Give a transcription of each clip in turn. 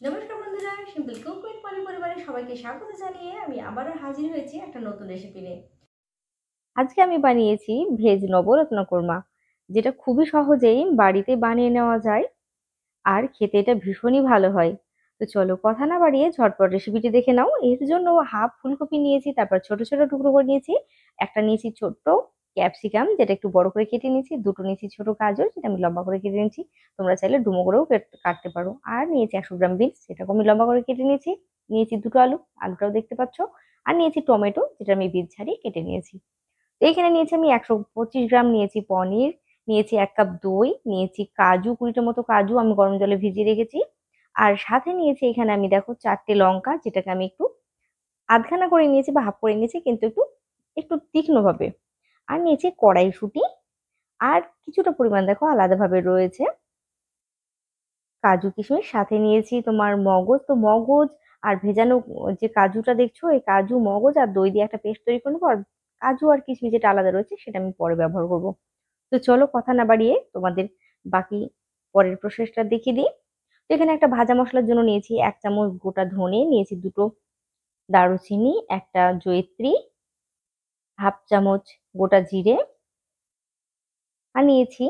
নমস্কার বন্ধুরা, simple cook with পলি পরিবারের সবাইকে স্বাগত জানিয়ে আমি আবারও হাজির হয়েছি একটা নতুন রেসিপি নিয়ে। আজকে আমি বানিয়েছি ভেজ নবরত্ন কোরমা, যেটা খুবই সহজেই বাড়িতে বানিয়ে নেওয়া যায় আর খেতে এটা ভীষণই ভালো হয়। তো চলো কথা না বাড়িয়ে ঝটপট রেসিপিটি দেখে নাও। এর জন্য হাফ ফুলকপি নিয়েছি, তারপর ছোট ছোট টুকরো করে নিয়েছি। একটা নিয়েছি ছোট্ট ক্যাপসিকাম, যেটা একটু বড় করে কেটে নিয়েছি। দুটো নিয়েছি ছোট গাজর, যেটা আমি লম্বা করে কেটে নিয়েছি। তোমরা চাইলে ডুমো করেও কাটতে পারো। আর নিয়েছি 100 গ্রাম বিনস, সেটাকে আমি লম্বা করে কেটে নিয়েছি। নিয়েছি দুটো আলু, আলুটাও দেখতে পাচ্ছ। আর নিয়েছি টমেটো, যেটা আমি বীজ ছাড়িয়ে কেটে নিয়েছি। তো এখানে নিয়েছি আমি 125 গ্রাম নিয়েছি পনির, নিয়েছি 1 কাপ দই, নিয়েছি কাজু 20টা মতো কাজু আমি গরম জলে ভিজিয়ে রেখেছি। আর সাথে নিয়েছি এখানে আমি দেখো 4টে লঙ্কা, যেটাকে আমি একটু আধখানা করে নিয়েছি বা হাফ করে নিয়েছি, কিন্তু একটু একটু তীক্ষ্ণ ভাবে। আর নিয়েছি কড়াইশুঁটি, আর কিছুটা পরিমাণ দেখো আলাদাভাবে রয়েছে কাজু কিশমিশ। সাথে নিয়েছি তোমার মগজ। তো মগজ আর ভেজানো যে কাজুটা দেখছো, এই কাজু মগজ আর দই দিয়ে একটা পেস্ট তৈরি করে নেবো। আর কাজু আর কিশমিশ যেটা আলাদা রয়েছে সেটা আমি পরে ব্যবহার করব। তো চলো কথা না বাড়িয়ে তোমাদের বাকি পরের প্রসেসটা দেখিয়ে দিই। তো এখানে একটা ভাজা মশলার জন্য নিয়েছি 1 চামচ গোটা ধনে, নিয়েছি দুটো দারুচিনি, একটা জয়িত্রী, হাফ চামচ গোটা জিরে, আর নিয়েছি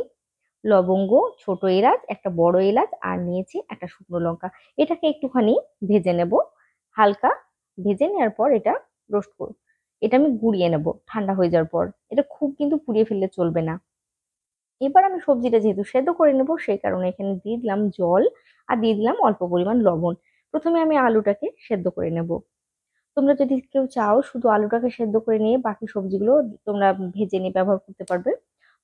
লবঙ্গ, ছোট এলাচ, একটা বড় এলাচ, আর নিয়েছি একটা শুকনো লঙ্কা। এটাকে একটুখানি ভেজে নেব, হালকা ভেজে নেওয়ার পর এটা রোস্ট করব। এটা আমি গুঁড়িয়ে নেব ঠান্ডা হয়ে যাওয়ার পর। এটা খুব কিন্তু পুড়িয়ে ফেললে চলবে না। এবার আমি সবজিটা যেহেতু সেদ্ধ করে নেব, সেই কারণে এখানে দিয়ে দিলাম জল, আর দিয়ে দিলাম অল্প পরিমাণ লবণ। প্রথমে আমি আলুটাকে সেদ্ধ করে নেব। তোমরা যদি কেউ চাও শুধু আলুটাকে সেদ্ধ করে নিয়ে বাকি সবজিগুলো তোমরা ভেজে নিয়ে ব্যবহার করতে পারবে।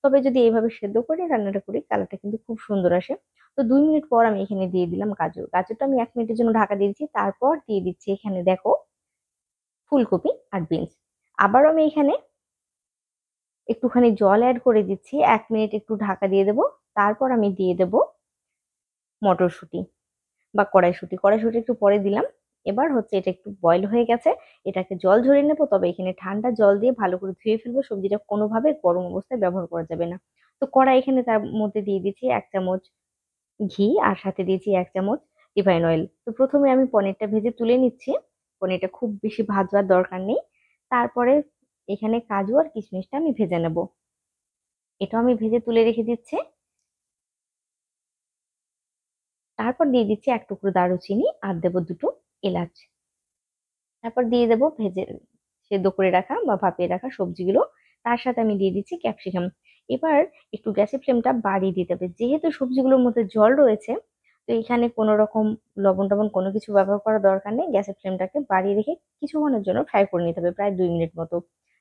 তবে যদি এইভাবে সেদ্ধ করে রান্নাটা করি, কালারটা কিন্তু খুব সুন্দর আসে। তো 2 মিনিট পর আমি এখানে দিয়ে দিলাম গাজর। গাজরটা আমি 1 মিনিটের জন্য ঢাকা দিয়েছি। তারপর দিয়ে দিচ্ছি এখানে দেখো ফুলকপি আর বিনস। আবারও আমি এখানে একটুখানি জল অ্যাড করে দিচ্ছি। 1 মিনিট একটু ঢাকা দিয়ে দেবো। তারপর আমি দিয়ে দেবো মটরশুঁটি বা কড়াইশুঁটি। কড়াইশুঁটি একটু পরে দিলাম। এবার হচ্ছে এটা একটু বয়েল হয়ে গেছে, এটাকে জল ঝরিয়ে নেবো। তবে এখানে ঠান্ডা জল দিয়ে ভালো করে ধুয়ে ফেলবো, সবজিটা কোনোভাবে গরম অবস্থায় ব্যবহার করা যাবে না। তো কড়াই এখানে তার মধ্যে দিয়ে দিচ্ছি 1 চামচ ঘি, আর সাথে দিয়েছি 1 চামচ রিফাইন অয়েল। তো প্রথমে আমি পনিরটা ভেজে তুলে নিচ্ছি। পনিরটা খুব বেশি ভাজবার দরকার নেই। তারপরে এখানে কাজু আর কিশমিশটা আমি ভেজে নেব। এটাও আমি ভেজে তুলে রেখে দিচ্ছি। তারপর দিয়ে দিচ্ছি 1 টুকরো দারুচিনি, আর দেবো দুটো এলাচ। তারপর দিয়ে দেবো ভেজে সেদ্ধ করে রাখা বা ভাপিয়ে রাখা সবজিগুলো। তার সাথে আমি দিয়ে দিচ্ছি ক্যাপসিকাম। এবার একটু গ্যাসের ফ্লেমটা বাড়িয়ে দিতে হবে, যেহেতু সবজিগুলোর মধ্যে জল রয়েছে। তো এখানে কোনো রকম লবণ টবণ কোনো কিছু ব্যবহার করার দরকার নেই। গ্যাসের ফ্লেমটাকে বাড়িয়ে রেখে কিছুক্ষণের জন্য ফ্রাই করে নিতে হবে, প্রায় 2 মিনিট মতো,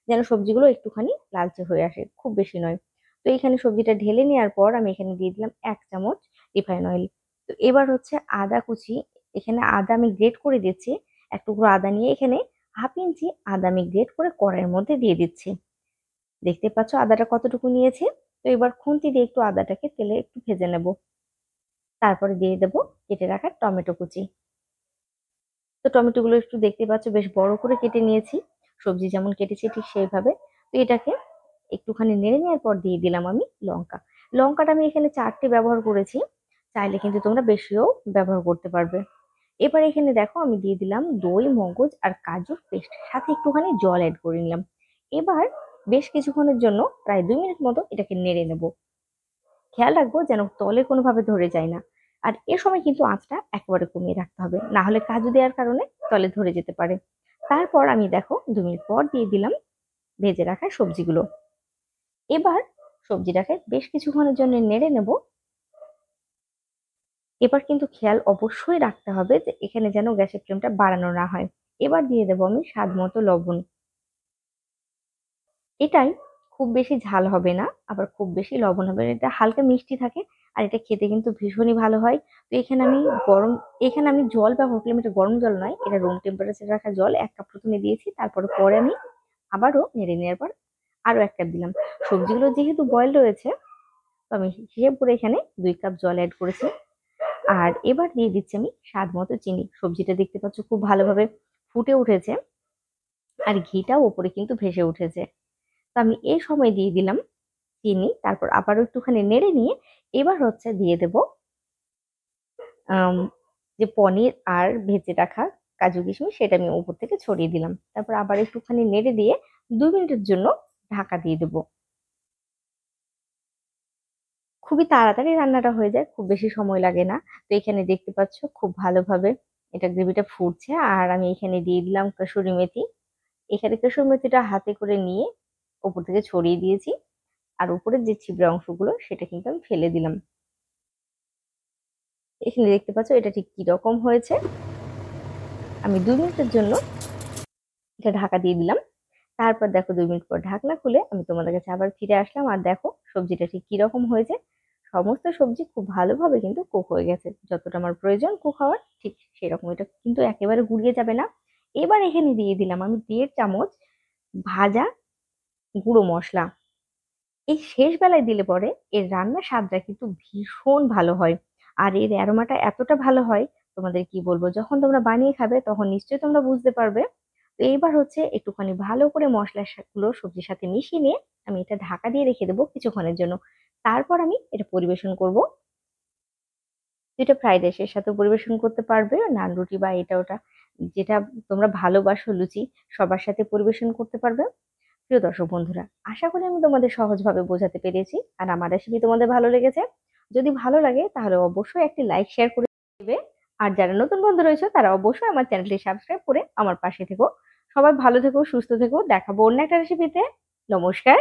যেন সবজিগুলো একটুখানি লালচে হয়ে আসে, খুব বেশি নয়। তো এখানে সবজিটা ঢেলে নেওয়ার পর আমি এখানে দিয়ে দিলাম 1 চামচ রিফাইন অয়েল। তো এবার হচ্ছে আদা কুচি। এখানে আদা আমি গ্রেট করে দিচ্ছি। 1 টুকরো আদা নিয়ে এখানে হাফ ইঞ্চি আদা আমি গ্রেট করে কড়াইয়ের মধ্যে দিয়ে দিচ্ছি। দেখতে পাচ্ছ আদাটা কতটুকু নিয়েছি। তো এবার খুন্তি দিয়ে একটু আদাটাকে তেলে একটু ভেজে নেব। তারপরে দিয়ে দেবো কেটে রাখা টমেটো কুচি। তো টমেটো গুলো একটু দেখতে পাচ্ছ বেশ বড় করে কেটে নিয়েছি, সবজি যেমন কেটেছি ঠিক সেইভাবে। তো এটাকে একটুখানি নেড়ে নেওয়ার পর দিয়ে দিলাম আমি লঙ্কা। লঙ্কাটা আমি এখানে 4টে ব্যবহার করেছি, চাইলে কিন্তু তোমরা বেশিও ব্যবহার করতে পারবে। এবার এখানে দেখো আমি দিয়ে দিলাম দই, মগজ আর কাজুর পেস্ট, সাথে একটুখানি জল অ্যাড করে নিলাম। এবার বেশ কিছুক্ষণের জন্য প্রায় 2 মিনিট মতো এটাকে নেড়ে নেব। খেয়াল রাখবো যেন তলে কোনোভাবে ধরে যায় না। আর এ সময় কিন্তু আঁচটা একেবারে কমিয়ে রাখতে হবে, না হলে কাজু দেওয়ার কারণে তলে ধরে যেতে পারে। তারপর আমি দেখো 2 মিনিট পর দিয়ে দিলাম ভেজে রাখা সবজিগুলো। এবার সবজিটাকে বেশ কিছুক্ষণের জন্য নেড়ে নেব। এবার কিন্তু খেয়াল অবশ্যই রাখতে হবে যে এখানে যেন গ্যাসের ফ্লেমটা বাড়ানো না হয়। এবার দিয়ে দেবো আমি স্বাদ মতো লবণ। এটাই, খুব বেশি ঝাল হবে না, আবার খুব বেশি লবণ হবে না। এটা হালকা মিষ্টি থাকে, আর এটা খেতে কিন্তু ভীষণই ভালো হয়। তো এখানে আমি জল ব্যবহার করলাম। এটা গরম জল নয়, এটা রুম টেম্পারেচার রাখা জল। 1 কাপ প্রথমে দিয়েছি, তারপরে পরে আমি আবারও নেড়ে নেওয়ার পর আরো 1 কাপ দিলাম। সবজিগুলো যেহেতু বয়েল রয়েছে, তো আমি হিসেব করে এখানে 2 কাপ জল অ্যাড করেছি। আর এবার দিয়ে দিচ্ছি আমি স্বাদ মতো চিনি। সবজিটা দেখতে পাচ্ছ খুব ভালোভাবে ফুটে উঠেছে, আর ঘিটাও ওপরে কিন্তু ভেসে উঠেছে। তো আমি এই সময় দিয়ে দিলাম চিনি। তারপর আবারও একটুখানি নেড়ে নিয়ে এবার হচ্ছে দিয়ে দেব যে পনির আর ভেজে রাখা কাজু কিশমিশ সেটা আমি উপর থেকে ছড়িয়ে দিলাম। তারপর আবার একটুখানি নেড়ে দিয়ে 2 মিনিটের জন্য ঢাকা দিয়ে দেবো। খুবই তাড়াতাড়ি রান্নাটা হয়ে যায়, খুব বেশি সময় লাগে না। তো এখানে দেখতে পাচ্ছ খুব ভালোভাবে এটা গ্রেভিটা ফুটছে, আর আমি এখানে দিয়ে দিলাম কসুরি মেথি। এখানে কসুরি মেথিটা হাতে করে নিয়ে উপর থেকে ছড়িয়ে দিয়েছি, আর উপরের যে ছিবড়া অংশগুলো সেটা কিন্তু আমি ফেলে দিলাম। এখানে দেখতে পাচ্ছ এটা ঠিক কি রকম হয়েছে। আমি 2 মিনিটের জন্য এটা ঢাকা দিয়ে দিলাম। তারপর দেখো 2 মিনিট পর ঢাকনা খুলে আমি তোমাদের কাছে আবার ফিরে আসলাম, আর দেখো সবজিটা ঠিক কি রকম হয়েছে। সমস্ত সবজি খুব ভালোভাবে কিন্তু কুক হয়ে গেছে, যতটা আমার প্রয়োজন কুক হওয়ার ঠিক সেরকম। এটা কিন্তু একেবারে গুলিয়ে যাবে না। এবার এখানে দিয়ে দিলাম আমি 1.5 চামচ ভাজা গুঁড়ো মশলা। এই শেষ বেলায় দিলে পরে এর রান্নার স্বাদটা কিন্তু ভীষণ ভালো হয়, আর এর অ্যারোমাটা এতটা ভালো হয় তোমাদের কি বলবো। যখন তোমরা বানিয়ে খাবে তখন নিশ্চয়ই তোমরা বুঝতে পারবে। তো এইবার হচ্ছে একটুখানি ভালো করে মশলাগুলো সবজির সাথে মিশিয়ে নিয়ে আমি এটা ঢাকা দিয়ে রেখে দেবো কিছুক্ষণের জন্য। তারপর আমি এটা পরিবেশন করব। এটা ফ্রাইড রাইসের সাথেও পরিবেশন করতে পারবে, নান রুটি বা এটা ওটা যেটা তোমরা ভালোবাসো লুচি সবার সাথে পরিবেশন করতে পারবে। প্রিয় দর্শক বন্ধুরা, আশা করি আমি তোমাদের সহজভাবে বোঝাতে পেরেছি, আর আমার রেসিপি তোমাদের ভালো লেগেছে। যদি ভালো লাগে তাহলে অবশ্যই একটি লাইক শেয়ার করে দেবে। আর যারা নতুন বন্ধু রয়েছে তারা অবশ্যই আমার চ্যানেলটি সাবস্ক্রাইব করে আমার পাশে থেকো। সবাই ভালো থেকো, সুস্থ থেকো। দেখাবো অন্য একটা রেসিপিতে। নমস্কার।